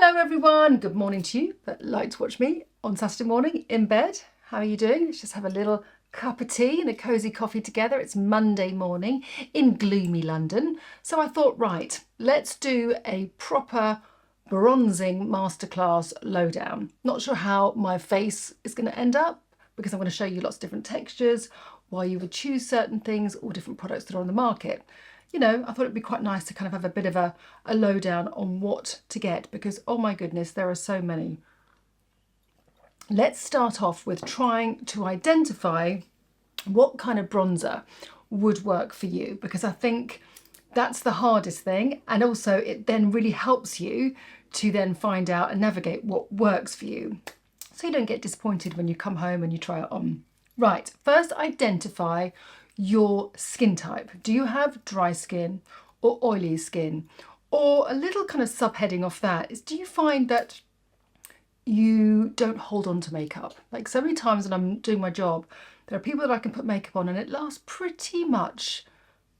Hello everyone, good morning to you that like to watch me on Saturday morning in bed. How are you doing? Let's just have a little cup of tea and a cosy coffee together. It's Monday morning in gloomy London. So I thought, right, let's do a proper bronzing masterclass lowdown. Not sure how my face is going to end up because I'm going to show you lots of different textures, why you would choose certain things, all different products that are on the market. You know, I thought it'd be quite nice to kind of have a bit of a lowdown on what to get because, oh my goodness, there are so many. Let's start off with trying to identify what kind of bronzer would work for you, because I think that's the hardest thing, and also it then really helps you to then find out and navigate what works for you so you don't get disappointed when you come home and you try it on. Right, first identify your skin type. Do you have dry skin or oily skin? Or a little kind of subheading off that is, do you find that you don't hold on to makeup? Like so many times when I'm doing my job, there are people that I can put makeup on and it lasts pretty much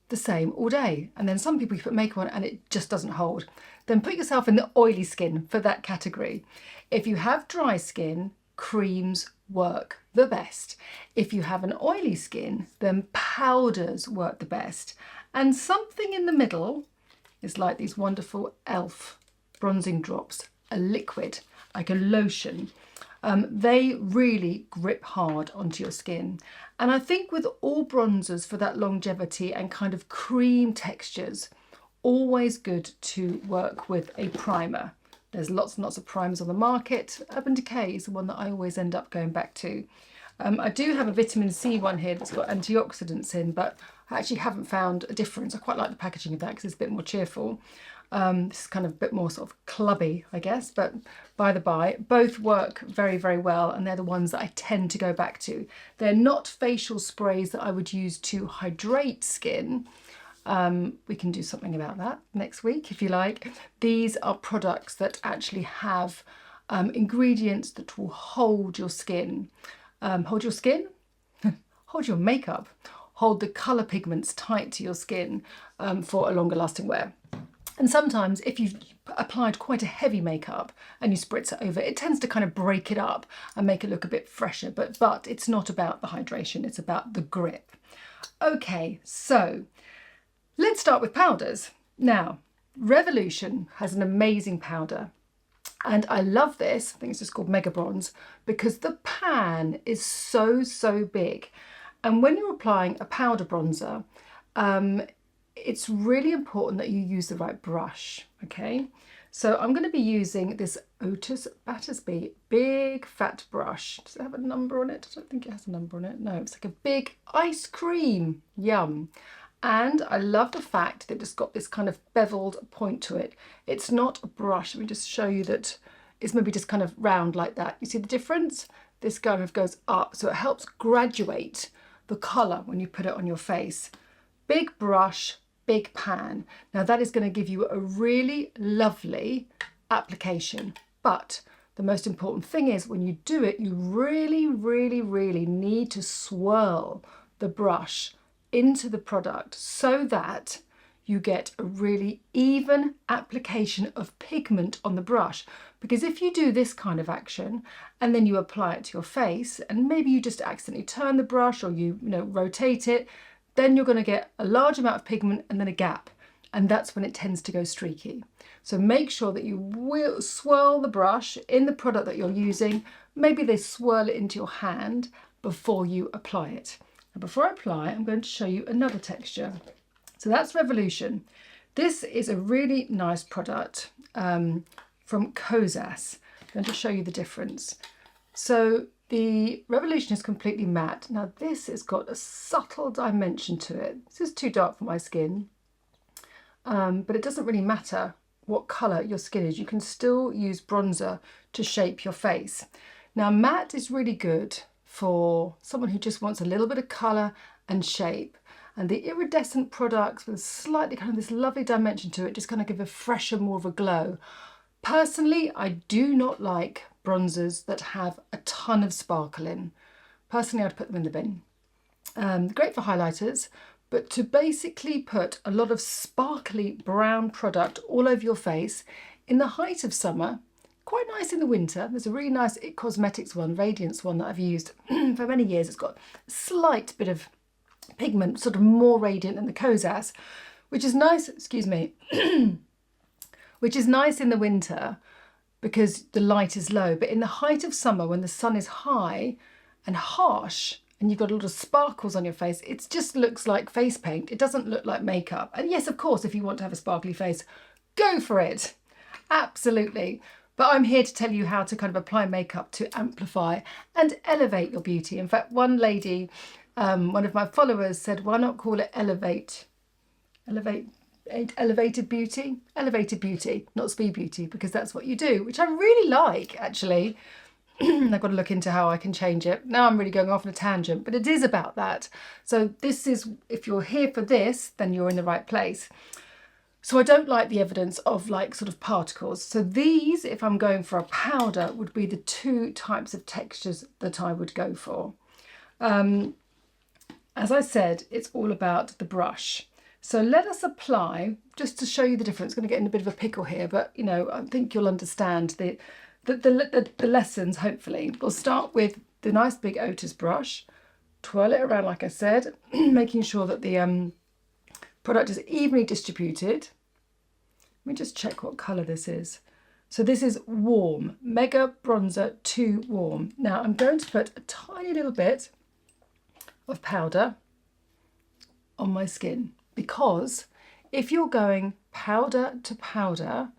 the same all day. And then some people you put makeup on and it just doesn't hold. Then put yourself in the oily skin for that category. If you have dry skin, creams work the best. If you have an oily skin, then powders work the best. And something in the middle is like these wonderful e.l.f. bronzing drops, a liquid, like a lotion. They really grip hard onto your skin. And I think with all bronzers for that longevity and kind of cream textures, always good to work with a primer. There's lots and lots of primers on the market. Urban Decay is the one that I always end up going back to. I do have a vitamin C one here that's got antioxidants in, but I actually haven't found a difference. I quite like the packaging of that because it's a bit more cheerful. This is kind of a bit more sort of clubby, I guess, but by the by, both work very, very well, and they're the ones that I tend to go back to. They're not facial sprays that I would use to hydrate skin. We can do something about that next week if you like. These are products that actually have ingredients that will hold your skin. Hold your skin? Hold your makeup. Hold the colour pigments tight to your skin for a longer lasting wear. And sometimes if you've applied quite a heavy makeup and you spritz it over, it tends to kind of break it up and make it look a bit fresher. But it's not about the hydration, it's about the grip. Okay, so let's start with powders. Now, Revolution has an amazing powder. And I love this, I think it's just called Mega Bronze, because the pan is so big. And when you're applying a powder bronzer, it's really important that you use the right brush, okay? So I'm going to be using this Otis Battersby big fat brush. Does it have a number on it? I don't think it has a number on it. No, it's like a big ice cream. Yum. And I love the fact that it's got this kind of beveled point to it. It's not a brush. Let me just show you that it's maybe just kind of round like that. You see the difference? This kind of goes up, so it helps graduate the colour when you put it on your face. Big brush, big pan. Now that is going to give you a really lovely application. But the most important thing is when you do it, you really need to swirl the brush into the product so that you get a really even application of pigment on the brush. Because if you do this kind of action and then you apply it to your face and maybe you just accidentally turn the brush or you rotate it, then you're going to get a large amount of pigment and then a gap, and that's when it tends to go streaky. So make sure that you will swirl the brush in the product that you're using. Maybe they swirl it into your hand before you apply it. And before I apply, I'm going to show you another texture. So that's Revolution. This is a really nice product from Kosas. I'm going to show you the difference. So the Revolution is completely matte. Now this has got a subtle dimension to it. This is too dark for my skin, but it doesn't really matter what colour your skin is. You can still use bronzer to shape your face. Now matte is really good for someone who just wants a little bit of colour and shape. And the iridescent products with slightly kind of this lovely dimension to it just kind of give a fresher, more of a glow. Personally, I do not like bronzers that have a ton of sparkle in. Personally, I'd put them in the bin. Great for highlighters, but to basically put a lot of sparkly brown product all over your face in the height of summer quite nice in the winter. There's a really nice It Cosmetics one, Radiance one, that I've used for many years. It's got a slight bit of pigment, sort of more radiant than the Kosas, which is nice, excuse me, which is nice in the winter because the light is low. But in the height of summer, when the sun is high and harsh, and you've got a lot of sparkles on your face, it just looks like face paint. It doesn't look like makeup. And yes, of course, if you want to have a sparkly face, go for it. Absolutely. But I'm here to tell you how to kind of apply makeup to amplify and elevate your beauty. In fact, one lady, one of my followers said, why not call it elevated beauty, not speed beauty, because that's what you do, which I really like, actually. I've got to look into how I can change it. Now I'm really going off on a tangent, but it is about that. So this is, if you're here for this, then you're in the right place. So I don't like the evidence of like sort of particles. So these, if I'm going for a powder, would be the two types of textures that I would go for. As I said, it's all about the brush. So let us apply, just to show you the difference. I'm going to get in a bit of a pickle here, but you know, I think you'll understand the lessons, hopefully. We'll start with the nice big Otis brush, twirl it around like I said, making sure that the product is evenly distributed. Let me just check what colour this is. So this is Warm, Mega Bronzer 2 Warm. Now I'm going to put a tiny little bit of powder on my skin, because if you're going powder to powder,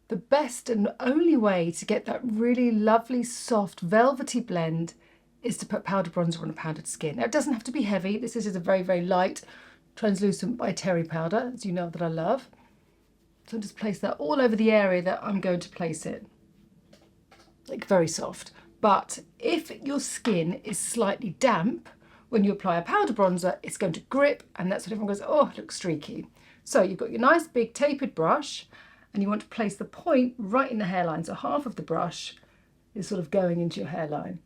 the best and only way to get that really lovely, soft, velvety blend is to put powder bronzer on a powdered skin. Now, it doesn't have to be heavy. This is a very, very light, translucent by Terry powder, as you know that I love. So I'll just place that all over the area that I'm going to place it. Like very soft. But if your skin is slightly damp, when you apply a powder bronzer, it's going to grip, and that's when everyone goes, oh, it looks streaky. So you've got your nice big tapered brush, and you want to place the point right in the hairline. So half of the brush is sort of going into your hairline,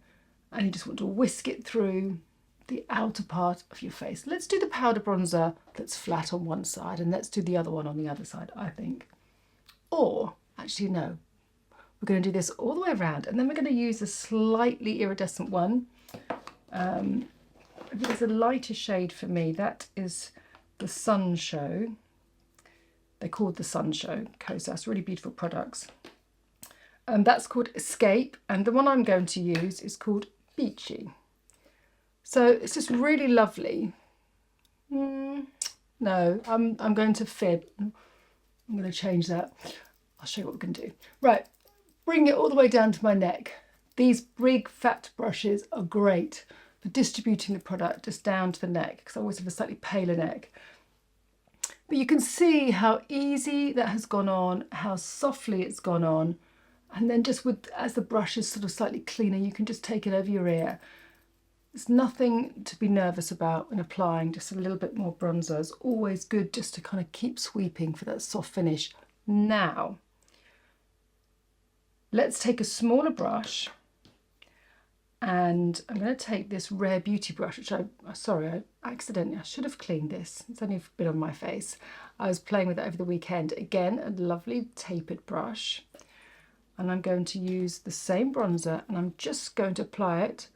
and you just want to whisk it through the outer part of your face. Let's do the powder bronzer that's flat on one side, and let's do the other one on the other side, I think. Or, actually no, we're going to do this all the way around, and then we're going to use a slightly iridescent one. There's a lighter shade for me. That is the Sun Show. They're called the Sun Show, Kosas, really beautiful products. That's called Escape, and the one I'm going to use is called Beachy. So it's just really lovely. No, I'm going to fib. I'm going to change that. I'll show you what we can do. Right, bring it all the way down to my neck. These big fat brushes are great for distributing the product just down to the neck, because I always have a slightly paler neck. But you can see how easy that has gone on, how softly it's gone on. And then just with, as the brush is sort of slightly cleaner, you can just take it over your ear. There's nothing to be nervous about when applying just a little bit more bronzer. It's always good just to kind of keep sweeping for that soft finish. Now, let's take a smaller brush, and I'm going to take this Rare Beauty brush, which I should have cleaned this. It's only been on my face. I was playing with it over the weekend. Again, a lovely tapered brush. And I'm going to use the same bronzer, and I'm just going to apply it,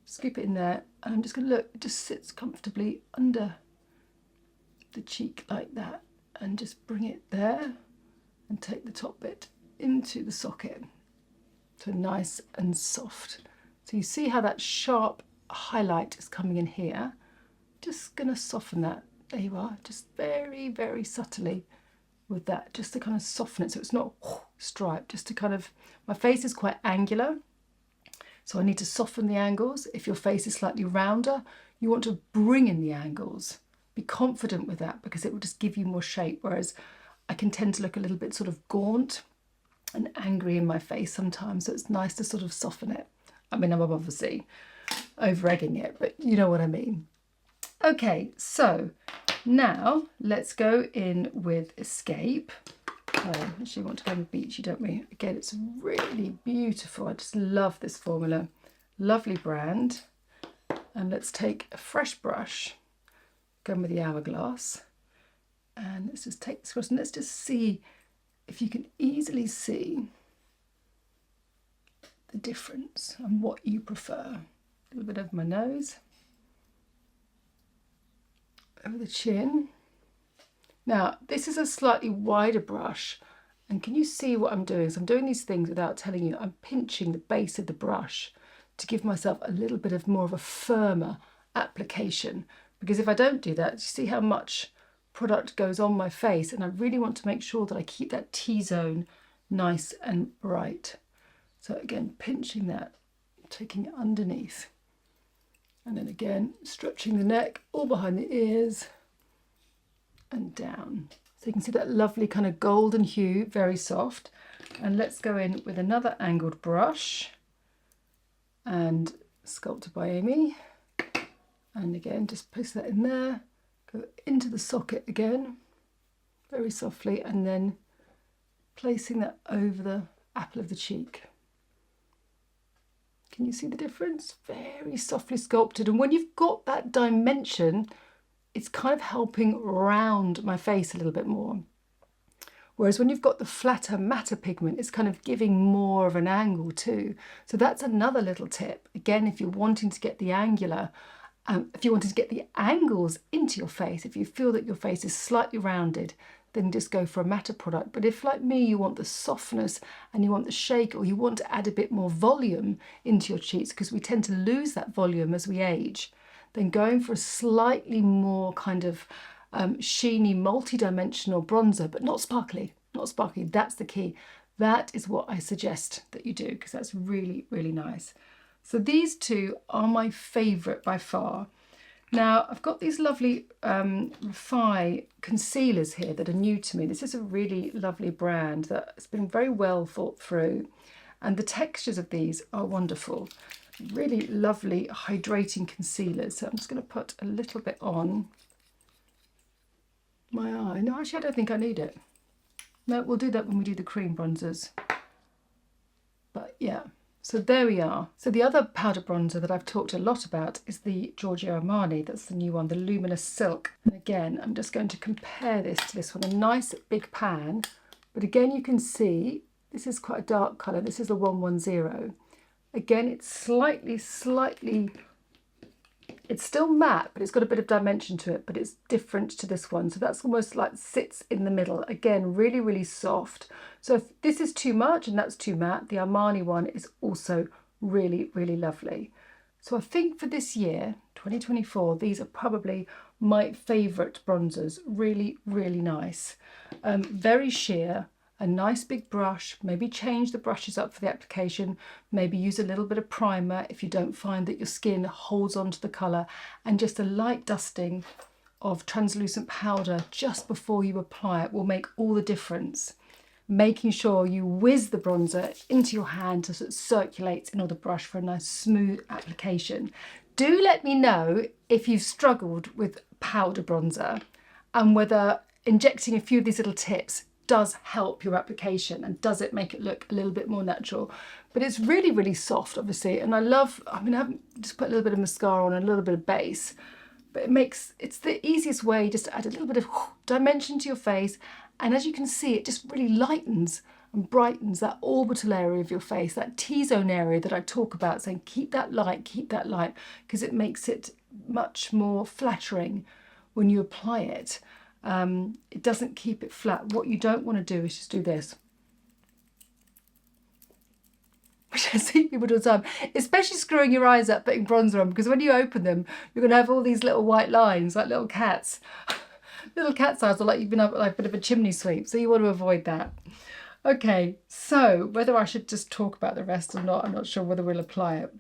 scoop it in there, and I'm just going to look, it just sits comfortably under the cheek like that, and just bring it there and take the top bit into the socket. So nice and soft. So you see how that sharp highlight is coming in here. Just going to soften that. There you are, just very, very subtly with that, just to kind of soften it so it's not striped, just to kind of, my face is quite angular, so I need to soften the angles. If your face is slightly rounder, you want to bring in the angles. Be confident with that, because it will just give you more shape, whereas I can tend to look a little bit sort of gaunt and angry in my face sometimes, so it's nice to sort of soften it. I mean, I'm obviously over-egging it, but you know what I mean. Okay, so now let's go in with Escape. Actually, we want to go with Beachy, don't we? Again, it's really beautiful. I just love this formula. Lovely brand. And let's take a fresh brush, go in with the Hourglass, and let's just take this across, and let's just see if you can easily see the difference and what you prefer. A little bit over my nose, over the chin. Now, this is a slightly wider brush, and can you see what I'm doing? So I'm doing these things without telling you. I'm pinching the base of the brush to give myself a little bit of more of a firmer application, because if I don't do that, you see how much product goes on my face, and I really want to make sure that I keep that T-zone nice and bright. So again, pinching that, taking it underneath, and then again stretching the neck all behind the ears and down. So you can see that lovely kind of golden hue, very soft. And let's go in with another angled brush and Sculpted by Amy. And again, just place that in there, go into the socket again, very softly, and then placing that over the apple of the cheek. Can you see the difference? Very softly sculpted. And when you've got that dimension, it's kind of helping round my face a little bit more. Whereas when you've got the flatter, matter pigment, it's kind of giving more of an angle too. So that's another little tip. Again, if you're wanting to get the angular, if you wanted to get the angles into your face, if you feel that your face is slightly rounded, then just go for a matte product. But if, like me, you want the softness and you want the shake, or you want to add a bit more volume into your cheeks, because we tend to lose that volume as we age, then going for a slightly more kind of sheeny, multi-dimensional bronzer, but not sparkly, not sparkly. That's the key. That is what I suggest that you do, because that's really, really nice. So these two are my favourite by far. Now, I've got these lovely Refy concealers here that are new to me. This is a really lovely brand that's been very well thought through. And the textures of these are wonderful. Really lovely hydrating concealers. So I'm just going to put a little bit on my eye. No, actually, I don't think I need it. No, we'll do that when we do the cream bronzers. But yeah. So there we are. So the other powder bronzer that I've talked a lot about is the Giorgio Armani. That's the new one, the Luminous Silk. And again, I'm just going to compare this to this one, a nice big pan. But again, you can see this is quite a dark colour. This is the 110. Again, it's slightly, it's still matte, but it's got a bit of dimension to it, but it's different to this one. So that's almost like sits in the middle. Again, really, really soft. So if this is too much and that's too matte, the Armani one is also really, really lovely. So I think for this year, 2024, these are probably my favourite bronzers. Really, really nice. Very sheer. A nice big brush, maybe change the brushes up for the application, maybe use a little bit of primer if you don't find that your skin holds on to the colour, and just a light dusting of translucent powder just before you apply it will make all the difference. Making sure you whiz the bronzer into your hand so it circulates in all the brush for a nice smooth application. Do let me know if you've struggled with powder bronzer and whether injecting a few of these little tips does help your application and does it make it look a little bit more natural. But it's really, really soft, obviously, and I haven't just put a little bit of mascara on and a little bit of base, but it's the easiest way just to add a little bit of dimension to your face, and as you can see, it just really lightens and brightens that orbital area of your face, that T-zone area that I talk about, saying keep that light, because it makes it much more flattering when you apply it. It doesn't keep it flat. What you don't want to do is just do this, which I see people do all the time, especially screwing your eyes up putting bronzer on, because when you open them you're going to have all these little white lines like little cats. Little cat's eyes are like you've been up like a bit of a chimney sweep, so you want to avoid that. Okay, so whether I should just talk about the rest or not, I'm not sure whether we'll apply it.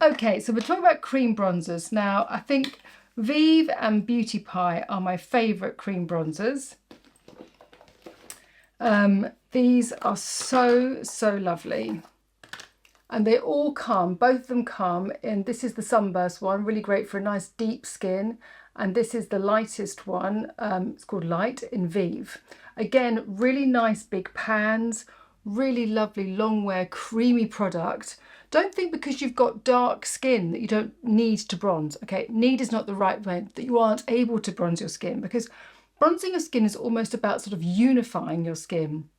Okay, so we're talking about cream bronzers. Now, I think Vive and Beauty Pie are my favourite cream bronzers. These are so, so lovely. And they all come, both of them come in, this is the Sunburst one, really great for a nice deep skin. And this is the lightest one, it's called Light in Vive. Again, really nice big pans, really lovely long wear, creamy product. Don't think because you've got dark skin that you don't need to bronze. Okay, need is not the right way, that you aren't able to bronze your skin, because bronzing your skin is almost about sort of unifying your skin,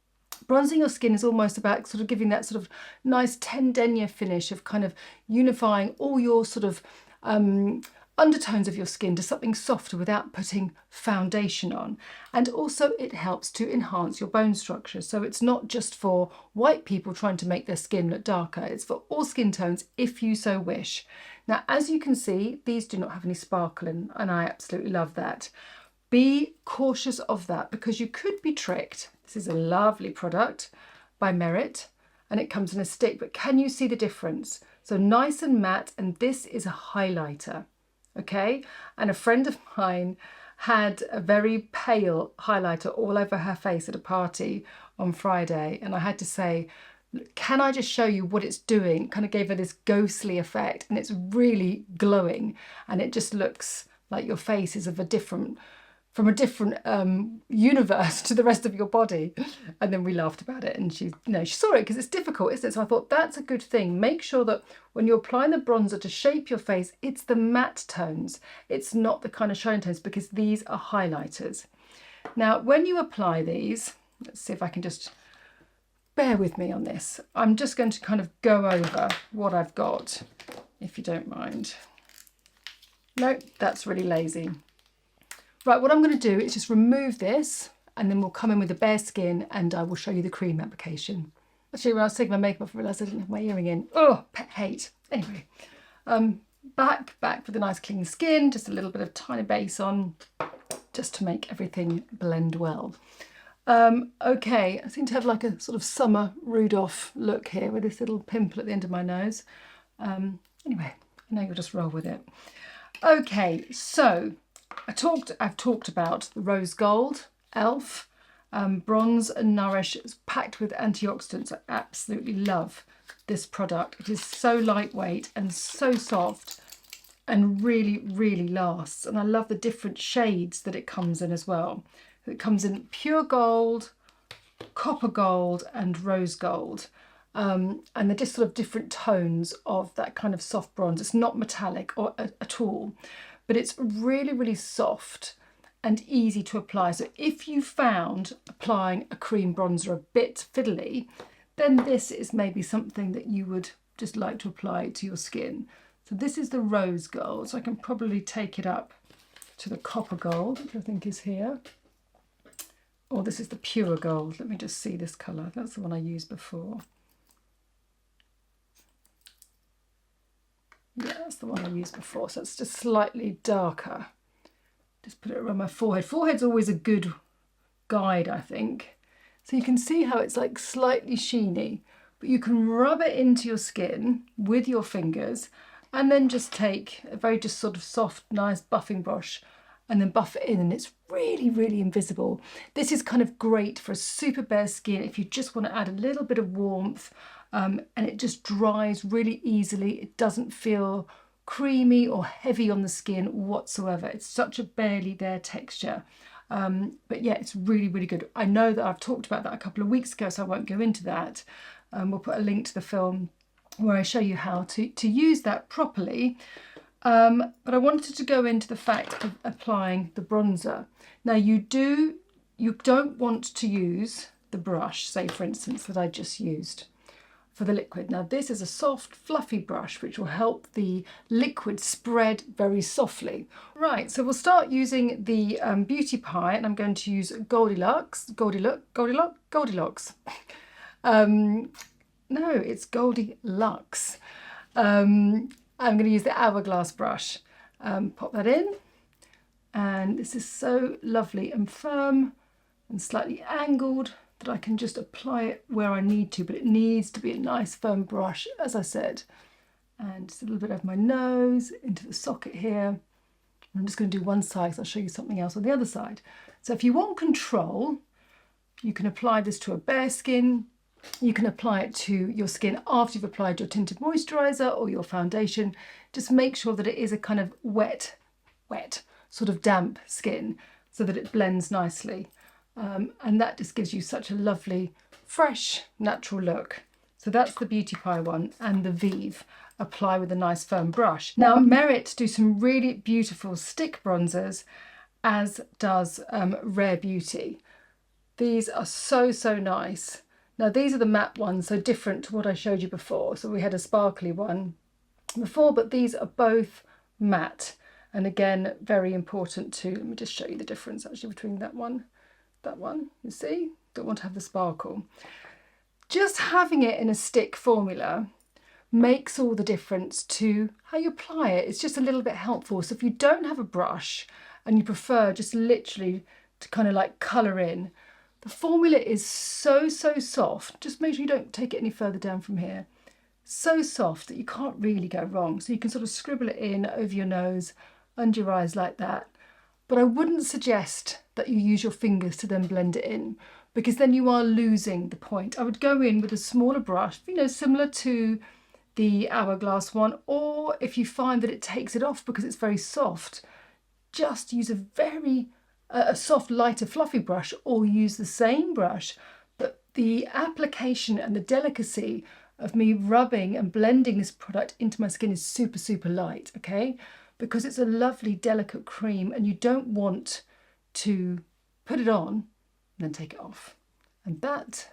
Bronzing your skin is almost about sort of giving that sort of nice 10 denier finish of kind of unifying all your sort of undertones of your skin to something softer without putting foundation on. And also it helps to enhance your bone structure. So it's not just for white people trying to make their skin look darker, it's for all skin tones if you so wish. Now, as you can see, these do not have any sparkle in, and I absolutely love that. Be cautious of that because you could be tricked. This is a lovely product by Merit and it comes in a stick, but can you see the difference? So nice and matte, and this is a highlighter. Okay, and a friend of mine had a very pale highlighter all over her face at a party on Friday, and I had to say, can I just show you what it's doing? Kind of gave her this ghostly effect, and it's really glowing, and it just looks like your face is of a different, from a different universe to the rest of your body. And then we laughed about it, and she saw it because it's difficult, isn't it? So I thought that's a good thing. Make sure that when you're applying the bronzer to shape your face, it's the matte tones. It's not the kind of shiny tones, because these are highlighters. Now, when you apply these, let's see if I can just bear with me on this. I'm just going to kind of go over what I've got, if you don't mind. No, that's really lazy. Right, what I'm going to do is just remove this, and then we'll come in with the bare skin and I will show you the cream application. Actually, when I was taking my makeup off, I realised I didn't have my earring in. Oh, pet hate. Anyway, back with a nice clean skin, just a little bit of tiny base on, just to make everything blend well. Okay, I seem to have like a sort of summer Rudolph look here with this little pimple at the end of my nose. Anyway, I know you'll just roll with it. Okay, so I've talked about the rose gold elf bronze and nourish. It's packed with antioxidants. I absolutely love this product. It is so lightweight and so soft and really lasts, and I love the different shades that it comes in as well. It comes in pure gold, copper gold and rose gold, and they're just sort of different tones of that kind of soft bronze. It's not metallic or at all, but it's really soft and easy to apply. So if you found applying a cream bronzer a bit fiddly, then this is maybe something that you would just like to apply to your skin. So this is the rose gold, so I can probably take it up to the copper gold, which I think is here. Or this is the pure gold. Let me just see this colour. That's the one I used before. Yeah, that's the one I used before. So it's just slightly darker. Just put it around my forehead. Forehead's always a good guide, I think. So you can see how it's like slightly sheeny, but you can rub it into your skin with your fingers and then just take a very just sort of soft, nice buffing brush and then buff it in, and it's really invisible. This is kind of great for a super bare skin if you just want to add a little bit of warmth, and it just dries really easily. It doesn't feel creamy or heavy on the skin whatsoever. It's such a barely there texture. But yeah, it's really good. I know that I've talked about that a couple of weeks ago, so I won't go into that. We'll put a link to the film where I show you how to use that properly. But I wanted to go into the fact of applying the bronzer. Now you don't want to use the brush, say for instance, that I just used for the liquid. Now this is a soft fluffy brush which will help the liquid spread very softly. Right, so we'll start using the Beauty Pie, and I'm going to use Goldilocks. No, it's Goldilocks. I'm going to use the hourglass brush. Pop that in, and this is so lovely and firm and slightly angled that I can just apply it where I need to, but it needs to be a nice firm brush, as I said. And just a little bit of my nose into the socket here. I'm just going to do one side, so I'll show you something else on the other side. So if you want control, you can apply this to a bare skin. You can apply it to your skin after you've applied your tinted moisturiser or your foundation. Just make sure that it is a kind of wet, sort of damp skin so that it blends nicely. And that just gives you such a lovely, fresh, natural look. So that's the Beauty Pie one, and the Vive. Apply with a nice firm brush. Now Merit do some really beautiful stick bronzers, as does Rare Beauty. These are so nice. Now these are the matte ones, so different to what I showed you before. So we had a sparkly one before, but these are both matte. And again, very important to, let me just show you the difference actually between that one, you see? Don't want to have the sparkle. Just having it in a stick formula makes all the difference to how you apply it. It's just a little bit helpful. So if you don't have a brush and you prefer just literally to kind of like colour in, the formula is so soft. Just make sure you don't take it any further down from here. So soft that you can't really go wrong. So you can sort of scribble it in over your nose, under your eyes like that. But I wouldn't suggest that you use your fingers to then blend it in, because then you are losing the point. I would go in with a smaller brush, you know, similar to the Hourglass one, or if you find that it takes it off because it's very soft, just use a soft, lighter, fluffy brush, or use the same brush. But the application and the delicacy of me rubbing and blending this product into my skin is super light, okay? Because it's a lovely, delicate cream, and you don't want to put it on and then take it off. And that,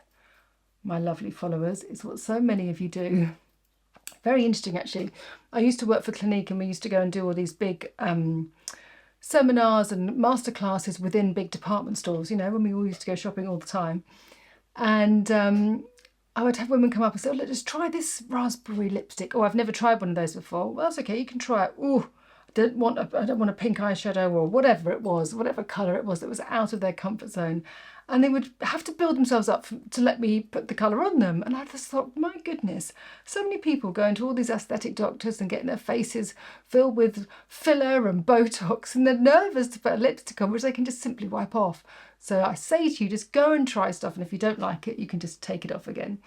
my lovely followers, is what so many of you do. Very interesting, actually. I used to work for Clinique, and we used to go and do all these big seminars and masterclasses within big department stores, you know, when we all used to go shopping all the time. And I would have women come up and say, oh, let's just try this raspberry lipstick. Oh, I've never tried one of those before. Well, that's okay, you can try it. Ooh, I don't want a pink eyeshadow, or whatever it was, whatever colour it was that was out of their comfort zone. And they would have to build themselves up to let me put the colour on them. And I just thought, my goodness, so many people going to all these aesthetic doctors and getting their faces filled with filler and Botox, and they're nervous to put a lipstick on, which they can just simply wipe off. So I say to you, just go and try stuff, and if you don't like it, you can just take it off again.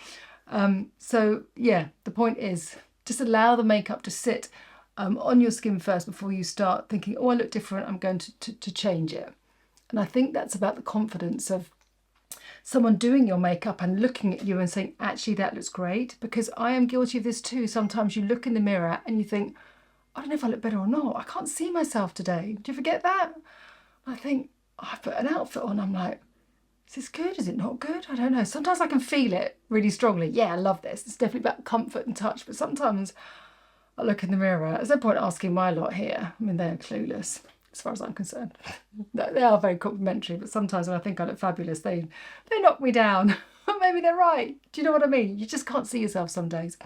So yeah, the point is just allow the makeup to sit on your skin first before you start thinking, oh, I look different, I'm going to change it. And I think that's about the confidence of someone doing your makeup and looking at you and saying, actually, that looks great. Because I am guilty of this too. Sometimes you look in the mirror and you think, I don't know if I look better or not. I can't see myself today. Do you forget that? I think, I put an outfit on, I'm like, is this good? Is it not good? I don't know. Sometimes I can feel it really strongly. Yeah, I love this. It's definitely about comfort and touch. But sometimes I look in the mirror. There's no point asking my lot here. I mean, they're clueless, as far as I'm concerned. They are very complimentary, but sometimes when I think I look fabulous, they knock me down. Maybe they're right. Do you know what I mean? You just can't see yourself some days.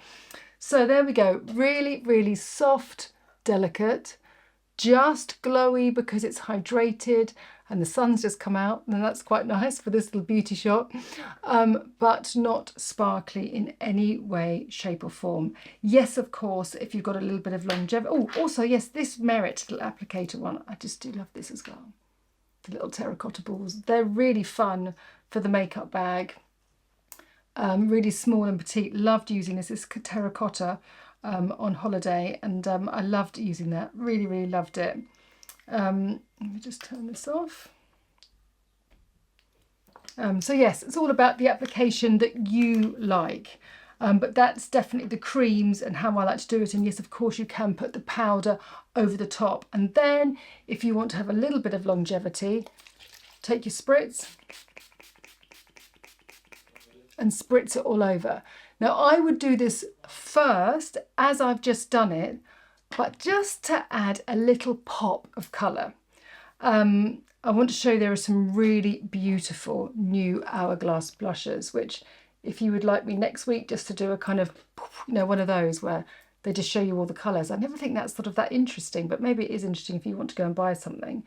So there we go. Really soft, delicate, just glowy because it's hydrated and the sun's just come out, and that's quite nice for this little beauty shot, but not sparkly in any way, shape or form. Yes, of course, if you've got a little bit of longevity. Oh, also, yes, this Merit little applicator one, I just do love this as well. The little terracotta balls, they're really fun for the makeup bag. Really small and petite. Loved using this. It's terracotta on holiday, and I loved using that. Really loved it. Let me just turn this off. So yes, it's all about the application that you like. But that's definitely the creams and how I like to do it. And yes, of course, you can put the powder over the top. And then if you want to have a little bit of longevity, take your spritz and spritz it all over. Now, I would do this first, as I've just done it, but just to add a little pop of colour. I want to show you there are some really beautiful new Hourglass blushes, which if you would like me next week just to do a kind of, you know, one of those where they just show you all the colours. I never think that's sort of that interesting, but maybe it is interesting if you want to go and buy something.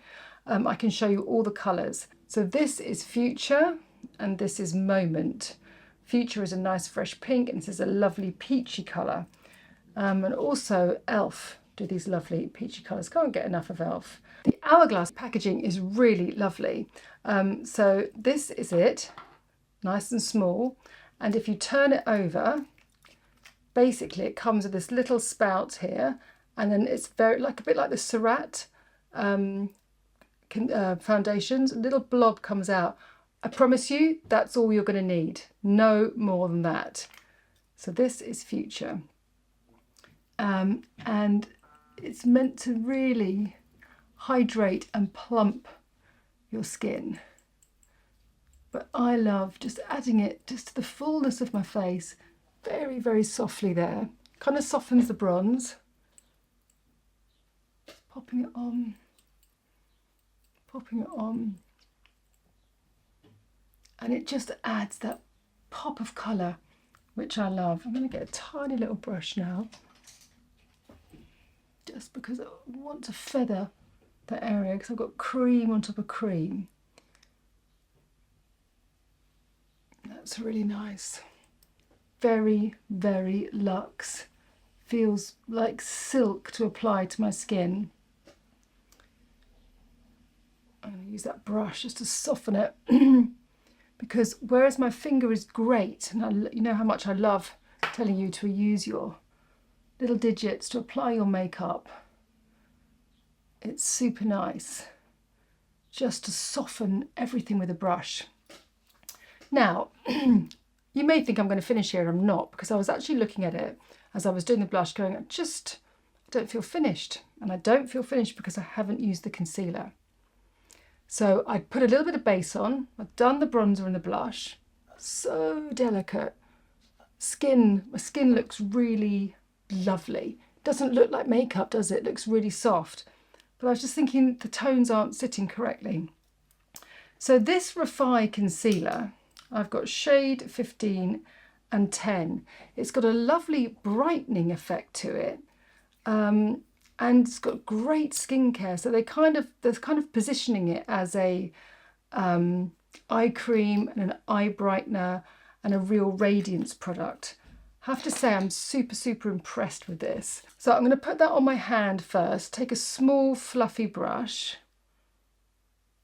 I can show you all the colours. So this is Future and this is Moment. Future is a nice fresh pink and this is a lovely peachy colour. And also Elf do these lovely peachy colours. Can't get enough of Elf. The Hourglass packaging is really lovely. So this is it, nice and small. And if you turn it over, basically it comes with this little spout here, and then it's very like a bit like the Surratt foundations. A little blob comes out. I promise you, that's all you're going to need. No more than that. So this is Future. And it's meant to really hydrate and plump your skin. But I love just adding it just to the fullness of my face, very, very softly there. Kind of softens the bronze. Popping it on, popping it on. And it just adds that pop of colour, which I love. I'm going to get a tiny little brush now, just because I want to feather that area, because I've got cream on top of cream. That's really nice. Very, very luxe. Feels like silk to apply to my skin. I'm going to use that brush just to soften it. Because whereas my finger is great, and you know how much I love telling you to use your little digits to apply your makeup, it's super nice just to soften everything with a brush. Now, you may think I'm going to finish here, and I'm not, because I was actually looking at it as I was doing the blush going, I don't feel finished. And I don't feel finished because I haven't used the concealer. So I put a little bit of base on, I've done the bronzer and the blush. So delicate. My skin looks really lovely. Doesn't look like makeup, does it? It looks really soft. But I was just thinking the tones aren't sitting correctly. So this Refy concealer, I've got shade 15 and 10. It's got a lovely brightening effect to it. And it's got great skincare. So they're kind of positioning it as a eye cream and an eye brightener and a real radiance product. I have to say I'm super, super impressed with this. So I'm going to put that on my hand first, take a small fluffy brush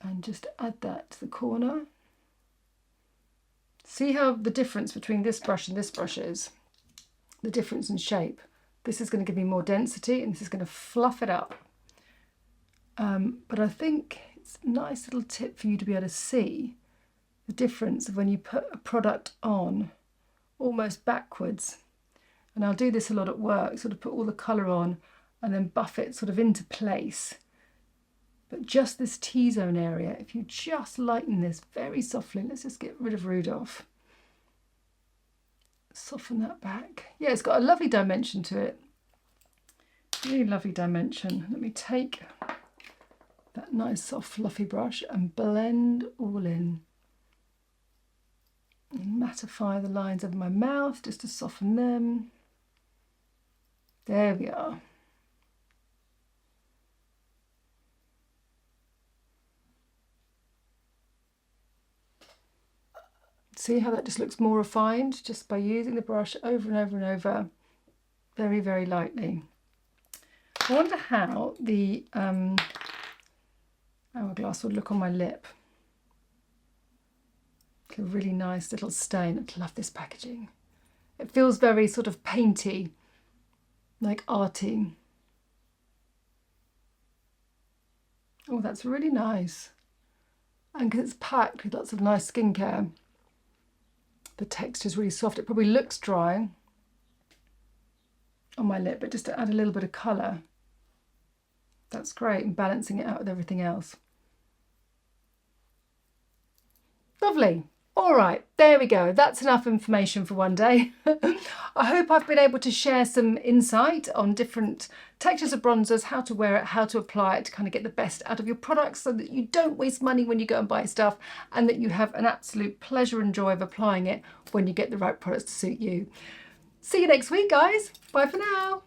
and just add that to the corner. See how the difference between this brush and this brush is? The difference in shape. This is going to give me more density and this is going to fluff it up. But I think it's a nice little tip for you to be able to see the difference of when you put a product on almost backwards. And I'll do this a lot at work, sort of put all the colour on and then buff it sort of into place. But just this T-zone area, if you just lighten this very softly, let's just get rid of Rudolph. Soften that back. Yeah, it's got a lovely dimension to it. Really lovely dimension. Let me take that nice soft fluffy brush and blend all in. And mattify the lines of my mouth just to soften them. There we are. See how that just looks more refined just by using the brush over and over and over, very, very lightly. I wonder how the hourglass would look on my lip. A really nice little stain. I love this packaging. It feels very sort of painty, like arty. Oh, that's really nice. And because it's packed with lots of nice skincare, the texture is really soft. It probably looks dry on my lip, but just to add a little bit of colour, that's great, and balancing it out with everything else. Lovely. All right, there we go. That's enough information for one day. I hope I've been able to share some insight on different textures of bronzers, how to wear it, how to apply it to kind of get the best out of your products so that you don't waste money when you go and buy stuff and that you have an absolute pleasure and joy of applying it when you get the right products to suit you. See you next week, guys. Bye for now.